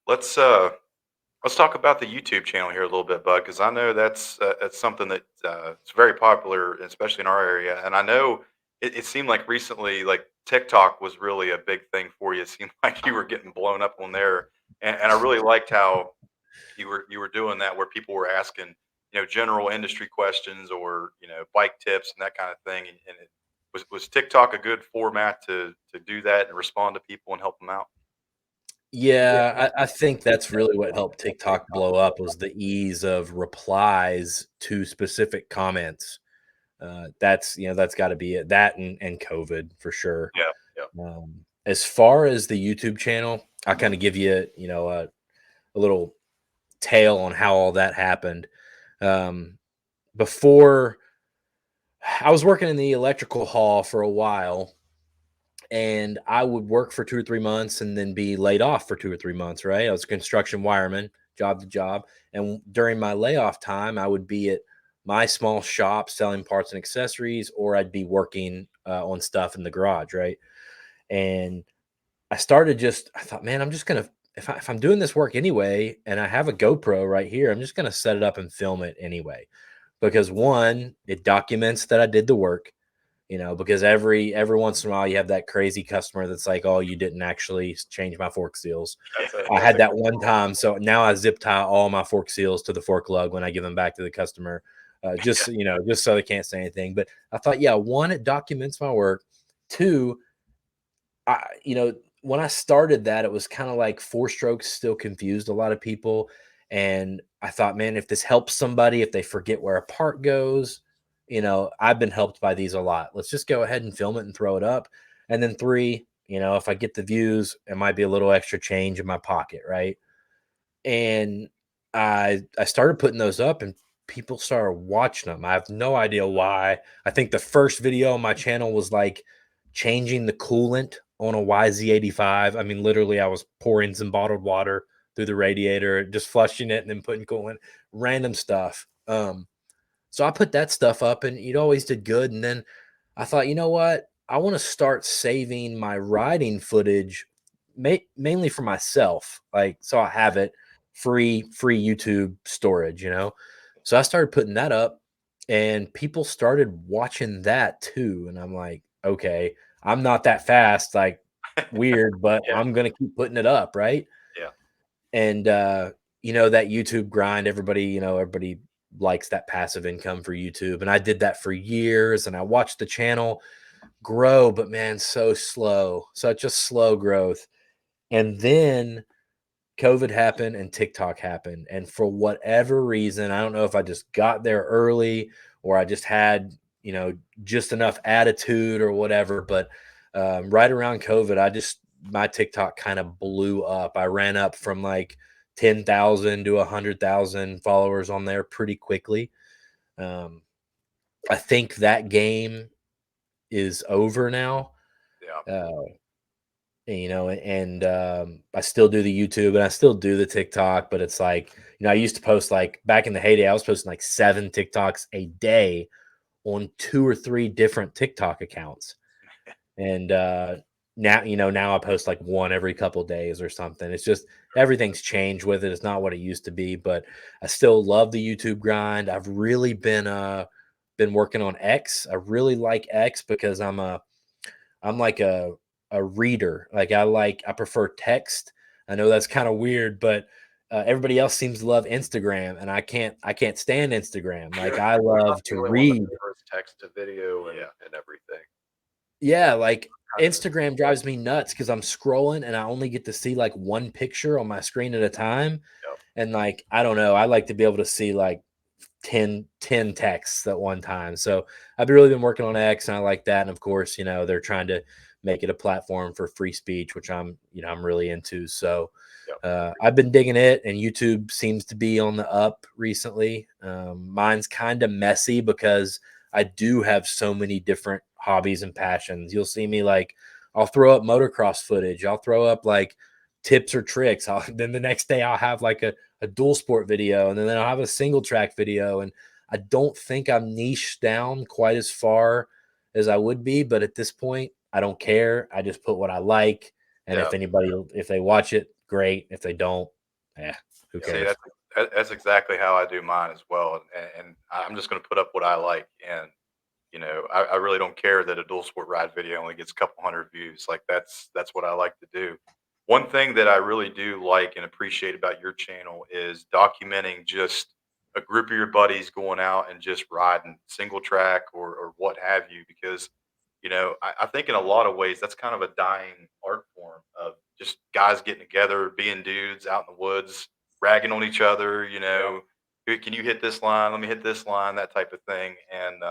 Let's talk about the YouTube channel here a little bit, bud, because I know that's something that it's very popular, especially in our area. And I know it seemed like recently, like TikTok was really a big thing for you. It seemed like you were getting blown up on there, and I really liked how you were doing that, where people were asking general industry questions or bike tips and that kind of thing. And was TikTok a good format to do that and respond to people and help them out? Yeah, I think that's really what helped TikTok blow up was the ease of replies to specific comments. That's got to be it. That and COVID for sure. Yeah, yeah. As far as the YouTube channel, I kind of give you, a little tale on how all that happened. Um, Before I was working in the electrical hall for a while, and I would work for 2 or 3 months and then be laid off for 2 or 3 months, right? I was a construction wireman, job to job. And during my layoff time, I would be at my small shop selling parts and accessories, or I'd be working on stuff in the garage, right? And I thought, man, I'm just going to, if I'm doing this work anyway, and I have a GoPro right here, I'm just going to set it up and film it anyway. Because one, it documents that I did the work, because every once in a while you have that crazy customer that's like, "Oh, you didn't actually change my fork seals." I That's had a that one time, so now I zip tie all my fork seals to the fork lug when I give them back to the customer, just so they can't say anything. But I thought, yeah, one, it documents my work. Two, when I started that, it was kind of like four strokes still confused a lot of people. And I thought, man, if this helps somebody, if they forget where a part goes, I've been helped by these a lot. Let's just go ahead and film it and throw it up. And then three, if I get the views, it might be a little extra change in my pocket, right? And I started putting those up and people started watching them. I have no idea why. I think the first video on my channel was like changing the coolant on a YZ85. I mean, literally, I was pouring some bottled water through the radiator, just flushing it and then putting coolant, random stuff. So I put that stuff up and it always did good. And then I thought, you know what? I want to start saving my riding footage mainly for myself. Like, so I have it free YouTube storage. So I started putting that up and people started watching that too. And I'm like, okay, I'm not that fast, like weird, but yeah, I'm going to keep putting it up. Right. yeah. And, that YouTube grind, everybody likes that passive income for YouTube. And I did that for years and I watched the channel grow, but man, so slow, such a slow growth. And then COVID happened and TikTok happened. And for whatever reason, I don't know if I just got there early or I just had, just enough attitude or whatever. But right around COVID, my TikTok kind of blew up. I ran up from like 10,000 to 100,000 followers on there pretty quickly. Um, I think that game is over now. Yeah. Uh, and I still do the YouTube and I still do the TikTok, but it's like, I used to post like back in the heyday, I was posting like 7 TikToks a day on 2 or 3 different TikTok accounts. And now I post like one every couple days or something. It's just everything's changed with it. It's not what it used to be, but I still love the YouTube grind. I've really been working on X. I really like X because I'm like a reader. Like I prefer text. I know that's kind of weird, but everybody else seems to love Instagram, and I can't stand Instagram. Like I We're not love the to only one that read. prefers text to video and everything. Yeah, like Kind of. Instagram drives me nuts because I'm scrolling and I only get to see like one picture on my screen at a time. Yep. And like, I don't know, I like to be able to see like ten texts at one time. So I've really been working on X and I like that. And of course, they're trying to make it a platform for free speech, which I'm really into. So Yep. I've been digging it, and YouTube seems to be on the up recently. Mine's kind of messy because I do have so many different hobbies and passions. You'll see me like I'll throw up motocross footage. I'll throw up like tips or tricks. Then the next day I'll have like a dual sport video, and then I'll have a single track video. And I don't think I'm niched down quite as far as I would be, but at this point, I don't care. I just put what I like, and Yeah. if they watch it, great. If they don't, Yeah, who See, cares? that's exactly how I do mine as well, and I'm just gonna put up what I like, and I really don't care that a dual sport ride video only gets a couple hundred views. Like that's what I like to do. One thing that I really do like and appreciate about your channel is documenting just a group of your buddies going out and just riding single track or what have you, because I think in a lot of ways that's kind of a dying art form of just guys getting together, being dudes out in the woods, ragging on each other. "Hey, can you hit this line? Let me hit this line," that type of thing, and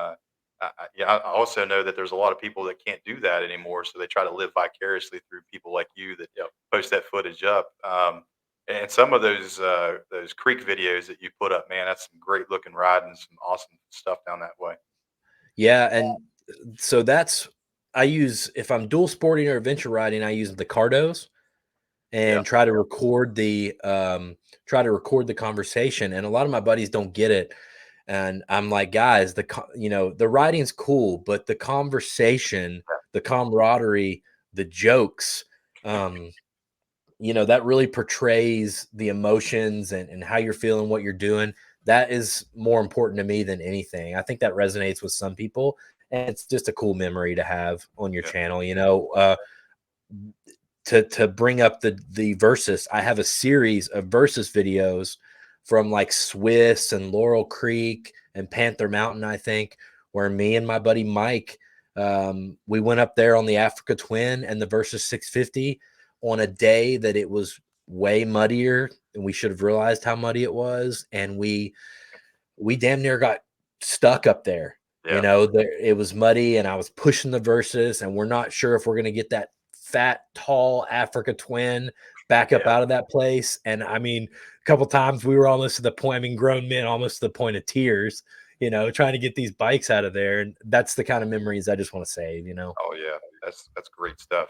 yeah, I also know that there's a lot of people that can't do that anymore, so they try to live vicariously through people like you that Yep. post that footage up. And some of those creek videos that you put up, man, that's some great looking riding, some awesome stuff down that way. Yeah, and so that's I use if I'm dual sporting or adventure riding, I use the Cardos Yeah, and try to record the conversation. And a lot of my buddies don't get it. And I'm like, guys, the writing's cool, but the conversation, the camaraderie, the jokes, um, that really portrays the emotions and how you're feeling, what you're doing. That is more important to me than anything. I think that resonates with some people, and it's just a cool memory to have on your yeah, channel. To bring up the versus, I have a series of versus videos from like Swiss and Laurel Creek and Panther Mountain, I think, where me and my buddy Mike, we went up there on the Africa Twin and the versus 650 on a day that it was way muddier, and we should have realized how muddy it was, and we damn near got stuck up there. yeah, It was muddy, and I was pushing the versus, and we're not sure if we're going to get that fat, tall Africa Twin back up yeah. out of that place. And I mean, a couple times we were almost to the point, I mean, grown men almost to the point of tears, trying to get these bikes out of there. And that's the kind of memories I just want to save. Oh yeah, that's great stuff.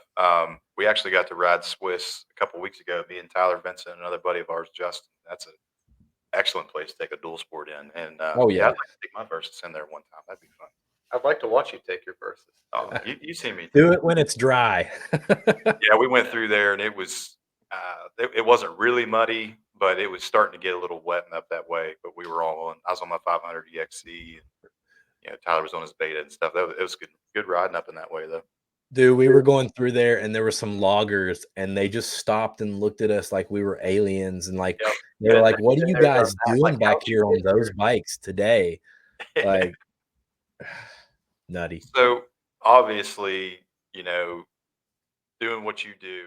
We actually got to ride Swiss a couple weeks ago. Me and Tyler Vincent, and another buddy of ours, Justin. That's an excellent place to take a dual sport in. And Oh, yeah, I'd yeah. like to take my versus in there one time. That'd be fun. I'd like to watch you take your verses. Oh, you see me do Do it. it when it's dry. Yeah, we went through there, and it wasn't really muddy, but it was starting to get a little wet and up that way. But we were all on. I was on my 500 EXC, and Tyler was on his Beta and stuff. It was good riding up in that way though. Dude, we were going through there and there were some loggers and they just stopped and looked at us like we were aliens and like Yep. they were And like, they "What are sit you there driving guys around like, doing back "How'd you here on those get bikes today?" here?" Like nutty. So obviously, doing what you do,